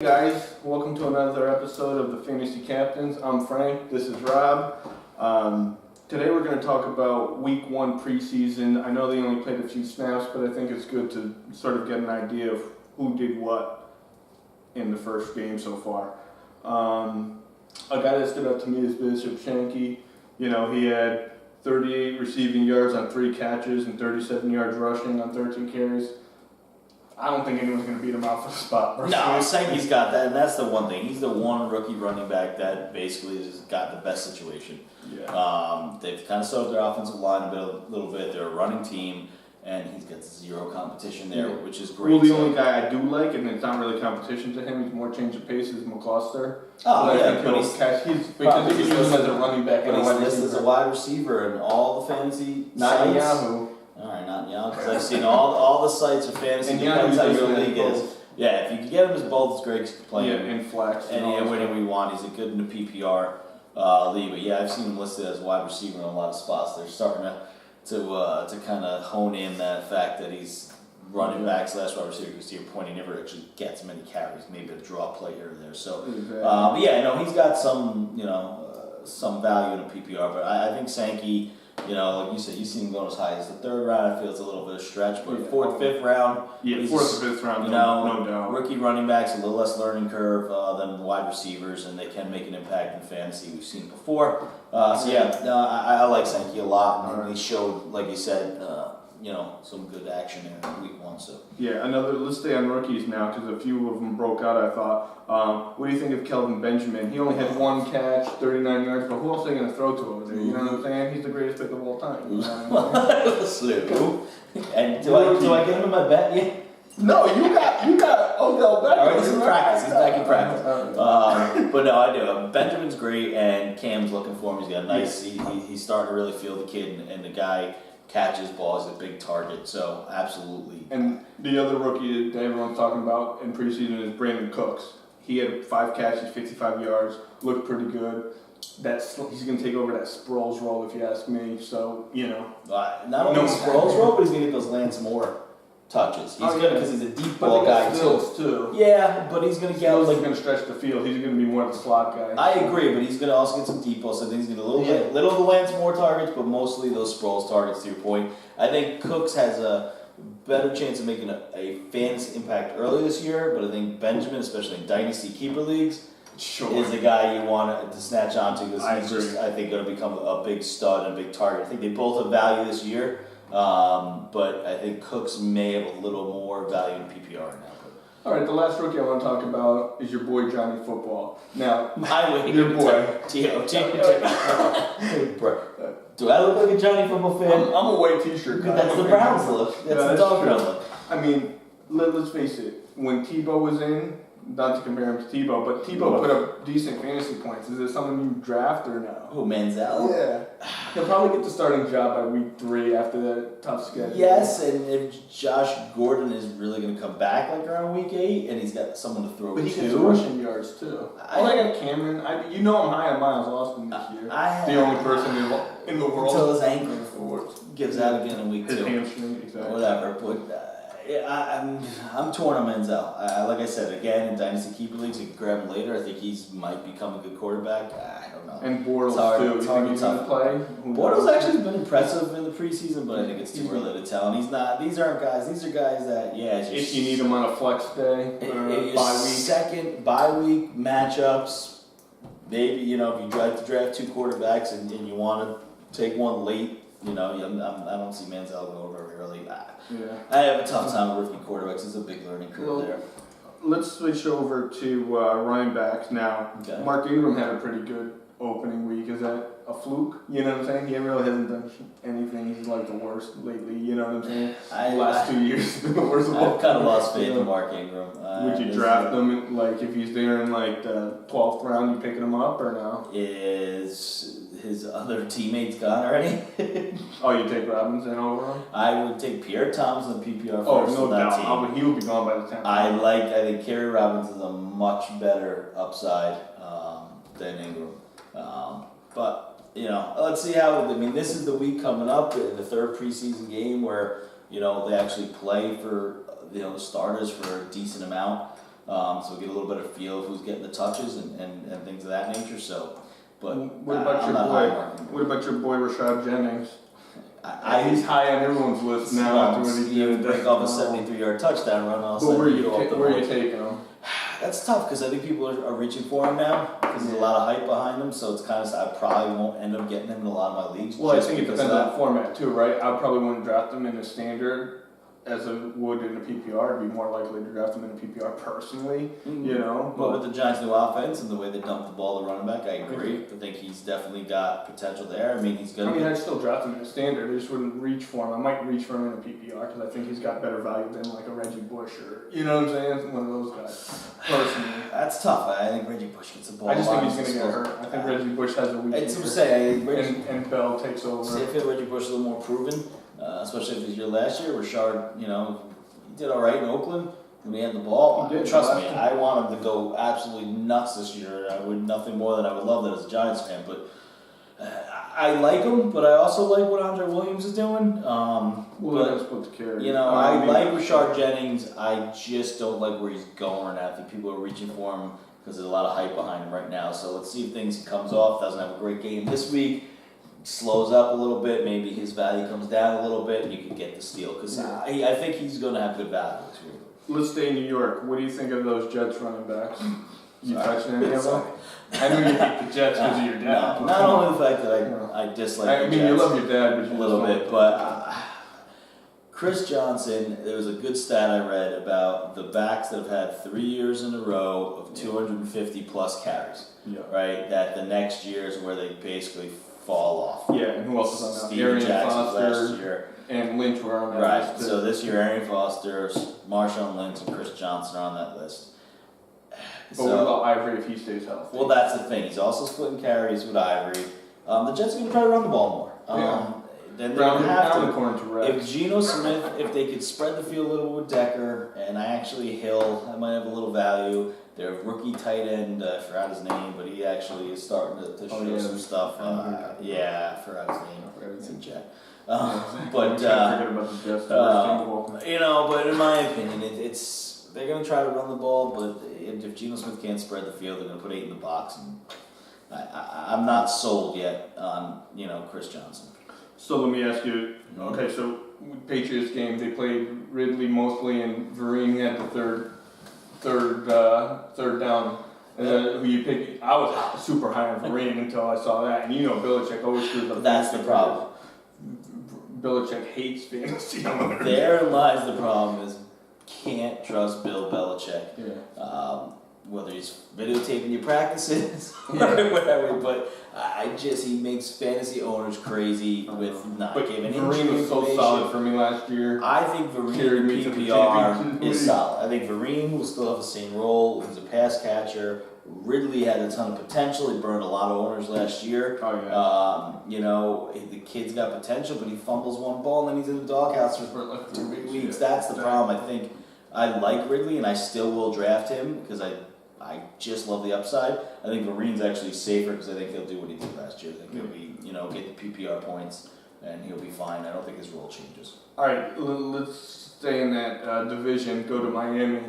Hey guys, welcome to another episode of the Fantasy Captains. I'm Frank, this is Rob. Today we're going to talk about week 1 preseason. I know they only played a few snaps, but I think it's good to sort of get an idea of who did what in the first game so far. A guy that stood out to me is Bishop Shanky. You know, he had 38 receiving yards on 3 catches and 37 yards rushing on 13 carries. I don't think anyone's going to beat him off the spot. No, Sankey's got that, and that's the one thing. He's the one rookie running back that basically has got the best situation. Yeah. They've kind of soaked their offensive line a little bit. They're a running team, and he's got zero competition there, which is great. Well, the only guy I do like, and it's not really competition to him, he's more change of pace, is McCluster. Oh, yeah, but because he can use him as a running back. But he's listed as a wide receiver in all the fantasy not sites. Yahoo. All right, not Yahoo, because I've seen all the sites of fantasy. And Depends how Yahoo's your league is. both. Yeah, if you can get him as both, it's great. He's playing. Yeah, and flex. And whenever we want, he's a good in the PPR league. But yeah, I've seen him listed as wide receiver in a lot of spots. They're starting to kind of hone in that fact that he's running back slash wide receiver. Because to your point, he never actually gets many carries. Maybe a draw play here or there. So, but yeah, no, he's got some some value in a PPR. But I think Sankey. You know, like you said, you've seen him go as high as the 3rd round. I feel it's a little bit of a stretch, but 4th, 5th round. Yeah, 4th or 5th round, no doubt. Rookie running backs, a little less learning curve than wide receivers, and they can make an impact in fantasy. We've seen before. I like Sankey a lot, and he showed, like you said, some good action in week 1. So yeah, let's stay on rookies now because a few of them broke out. I thought. What do you think of Kelvin Benjamin? He only had 1 catch, 39 yards, but who else are they going to throw to over there? You know what I'm saying? He's the greatest pick of all time. You know what I'm saying? And do I get him in my bet yet? No, you got Odell Beckham. All right, he's in practice. He's back in practice. But no, I do. Benjamin's great, and Cam's looking for him. He's got a nice. He's starting to really feel the kid, and the guy catches balls, a big target. So absolutely. And the other rookie that everyone's talking about in preseason is Brandon Cooks. He had 5 catches, 55 yards, looked pretty good. He's going to take over that Sproles role, if you ask me. So, not only Sproles role, but he's going to get those Lance Moore touches. He's good because he's a deep ball guy too. Yeah, but he's going to get going to stretch the field. He's going to be more of a slot guy. I agree, but he's going to also get some deep balls. So I think he's going to get little of the Lance Moore targets, but mostly those Sproles targets. To your point, I think Cooks has a better chance of making a fantasy impact early this year, but I think Benjamin, especially in dynasty keeper leagues, is the guy you want to snatch onto because he's I think, going to become a big stud and a big target. I think they both have value this year, but I think Cooks may have a little more value in PPR now. All right, the last rookie I want to talk about is your boy Johnny Football. Now, your boy. Do I look like a Johnny Football fan? I'm a white T-shirt guy. That's the Browns look. That's the dog brown look. I mean, let's face it. When Tebow was in, not to compare him to Tebow, but Tebow put up decent fantasy points. Is it something you draft or no? Who, Manziel? Yeah. He'll probably get the starting job by week 3 after that tough schedule. Yes, and if Josh Gordon is really going to come back like around week 8, and he's got someone to throw to. But he gets rushing yards too. I got Cameron. I'm high on Miles Austin this year. The only person in the world. Until his ankle gives out again in week 2. His hamstring, exactly. Whatever, but I'm torn on Manziel. Like I said, again, in Dynasty Keeper Leagues, you can grab him later. I think he's might become a good quarterback. I don't know. And Bortles, too. You think he's going to play? Bortles actually has been impressive in the preseason, but I think it's too early to tell. And he's not. These aren't guys. These are guys that, if you need him on a flex day or a bye week. Second bye week matchups, maybe, if you like to draft 2 quarterbacks and you want to take one late, I don't see Manziel going very early. I have a tough time with rookie quarterbacks. It's a big learning curve there. Let's switch over to running backs now. Okay. Mark Ingram had a pretty good opening week. Is that a fluke? You know what I'm saying? He really hasn't done anything. He's like the worst lately. You know what I'm saying? The last 2 years have been the worst of all. I've kind of lost faith in Mark Ingram. Would you draft him? Like if he's there in like the 12th round, you picking him up or no? Is his other teammates gone already? Oh, you take Robinson over him? I would take Pierre Thomas in the PPR first. Oh, no doubt. He will be gone by the time. I think Kerry Robbins is a much better upside than Ingram. But let's see how. This is the week coming up in the 3rd preseason game where they actually play for the starters for a decent amount. So we get a little bit of feel of who's getting the touches and things of that nature. So, but what about I'm your not boy? high marking him. What about your boy Rashad Jennings? He's He's high on everyone's list now after what he did. break off a 73-yard touchdown run. All of a But sudden where you go off the are board. you taking him? That's tough because I think people are reaching for him now because there's a lot of hype behind him. So it's kind of I probably won't end up getting him in a lot of my leagues. Well, I just think it because depends of on the format too, right? I probably wouldn't draft him in a standard as I would in a PPR. I'd be more likely to draft him in a PPR personally, you know. But with the Giants' new offense and the way they dump the ball to running back, I agree. I think he's definitely got potential there. I mean, he's going to I'd still draft him in a standard. I just wouldn't reach for him. I might reach for him in a PPR because I think he's got better value than like a Reggie Bush or, you know what I'm saying? One of those guys, personally. That's tough. I think Reggie Bush gets the ball. I just think he's going to get hurt. I think Reggie Bush has a week It's what I'm saying. and Bell takes over. I feel Reggie Bush is a little more proven, especially if it was your last year. Rashard, he did all right in Oakland when he had the ball. He did, Trust me, I want him to go absolutely nuts this year. I would nothing more than I would love that as a Giants fan. But I like him, but I also like what Andre Williams is doing. That's supposed to carry. I like Rashard Jennings. I just don't like where he's going right now. I think people are reaching for him because there's a lot of hype behind him right now. So let's see if things comes off. Doesn't have a great game this week. Slows up a little bit, maybe his value comes down a little bit, and you can get the steal because I think he's going to have good value this year. Let's stay in New York. What do you think of those Jets running backs? You touching any of them? I know you hate the Jets because of your dad. No, not only the fact that I dislike the Jets you love your dad, but a little bit, but Chris Johnson, there was a good stat I read about the backs that have had 3 years in a row of 250 plus carries. Yeah. Right? That the next year is where they basically fall off. Yeah, and who else is on that? Steven Arian Jackson Foster last year. and Lynch were on that Right. list. So this year, Arian Foster, Marshawn Lynch, and Chris Johnson are on that list. But what about Ivory if he stays healthy? Well, that's the thing. He's also splitting carries with Ivory. The Jets are going to try to run the ball more. Then they're going to have to. If Geno Smith, if they could spread the field a little with Decker, and Hill, that might have a little value. Their rookie tight end, I forgot his name, but he actually is starting to show some stuff. I forgot his name. It's in Jet. But in my opinion, it's they're going to try to run the ball, but if Geno Smith can't spread the field, they're going to put 8 in the box. And I'm not sold yet on Chris Johnson. So let me ask you. Okay, so Patriots game, they played Ridley mostly, and Vereen had the third down. Who you pick? I was super high on Vereen until I saw that, and Belichick always screws up. That's the problem. Belichick hates fantasy owners. Therein lies the problem: is can't trust Bill Belichick. Yeah. Whether he's videotaping your practices or whatever, but he makes fantasy owners crazy with not giving him Vereen was so solid for me last year. I think Vereen in PPR is solid. I think Vereen will still have the same role. He's a pass catcher. Ridley had a ton of potential. He burned a lot of owners last year. Oh yeah. The kid's got potential, but he fumbles one ball and then he's in the doghouse for like 3 weeks. That's the problem. I think I like Ridley and I still will draft him because I just love the upside. I think Vereen's actually safer because I think he'll do what he did last year. I think he'll be, get the PPR points and he'll be fine. I don't think his role changes. All right, let's stay in that division. Go to Miami.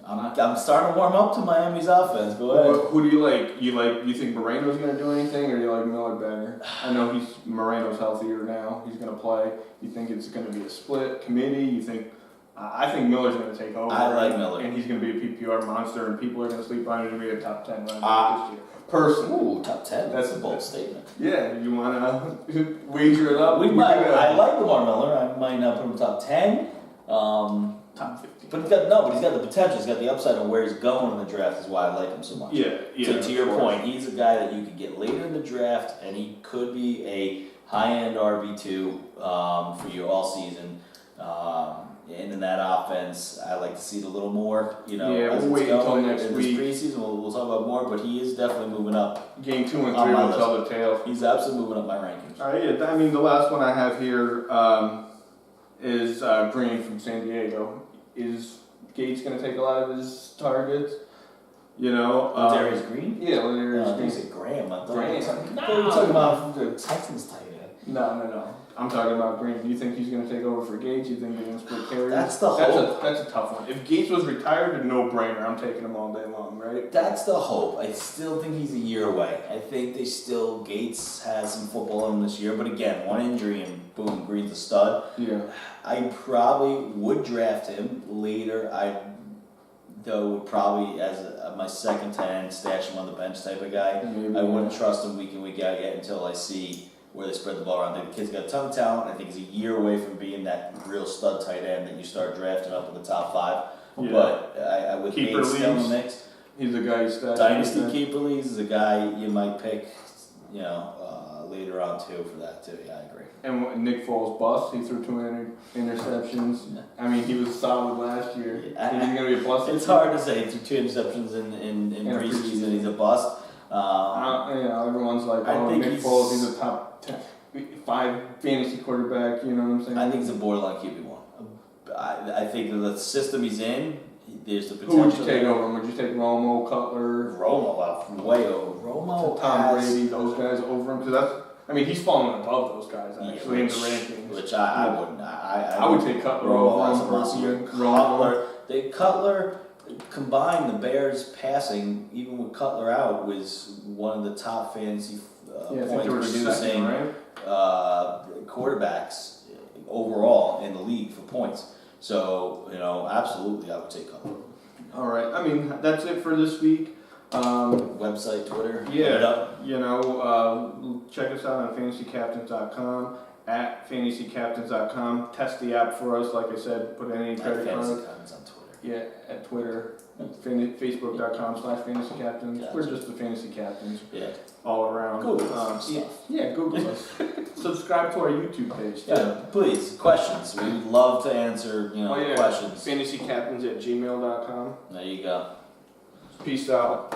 I'm starting to warm up to Miami's offense. Go ahead. Who do you like? You think Moreno's going to do anything, or do you like Miller better? I know Moreno's healthier now. He's going to play. You think it's going to be a split committee? You think? I think Miller's going to take over. I like Miller, and he's going to be a PPR monster, and people are going to sleep on him to be a top 10 running back this year. Personally, top 10. That's a bold statement. Yeah, you want to wager it up? I like Lamar Miller. I might not put him top 10. Top 50. But he's got the potential. He's got the upside on where he's going in the draft. Is why I like him so much. Yeah. To your point, he's a guy that you could get later in the draft, and he could be a high-end RB2 for you all season. And in that offense, I like to see it a little more. We'll wait until next week. Preseason, we'll talk about more, but he is definitely moving up. Game 2 and 3 will tell the tale. He's absolutely moving up my rankings. All right, yeah. I mean, the last one I have here is Green from San Diego. Is Gates going to take a lot of his targets? Darius Green? Yeah, Darius Green. You said Graham. I thought Graham. you were talking about the Texans tight end. No. I'm talking about Green. Do you think he's going to take over for Gates? Do you think they're going to split carries? That's the hope. That's a tough one. If Gates was retired, a no-brainer. I'm taking him all day long, right? That's the hope. I still think he's a year away. I think Gates has some football in him this year, but again, one injury and boom, Green's a stud. Yeah. I probably would draft him later. Would probably as my second 10, stash him on the bench type of guy. Maybe, I wouldn't trust him week in, week out yet until I see where they spread the ball around. I think the kid's got a ton of talent. I think he's a year away from being that real stud tight end that you start drafting up in the top 5. Yeah. But I would Keeper Gates still in leagues. the mix. He's a guy you stash. Dynasty keeper leagues is a guy you might pick, later on too for that too. Yeah, I agree. And Nick Foles bust. He threw 2 interceptions. I mean, he was solid last year. Yeah. He's going to be a plus. It's hard to say. He threw 2 interceptions in preseason. He's a bust. Everyone's like, I think Nick Foles, he's a top 5 fantasy quarterback. You know what I'm saying? I think he's a borderline QB1. I think the system he's in, there's the potential. Who would you take over him? Would you take Romo, Cutler? Romo, way over. Romo, Tom Brady, those guys over him? Because he's falling above those guys actually in the rankings. Which I wouldn't. I would take Cutler over him. Cutler combined the Bears passing, even with Cutler out, was one of the top fantasy points producing quarterbacks overall in the league for points. So, absolutely I would take Cutler. All right. I mean, that's it for this week. Website, Twitter. Yeah. Check us out on fantasycaptains.com, at fantasycaptains.com. Test the app for us. Like I said, put any credit card. Fantasy Captains on Twitter. Yeah, at Twitter. Facebook.com/fantasycaptains. Gotcha. We're just the fantasy captains. Yeah. All around. Google us. Google us. Subscribe to our YouTube page. Yeah, please, questions. We would love to answer, questions. Fantasycaptains@gmail.com. There you go. Peace out.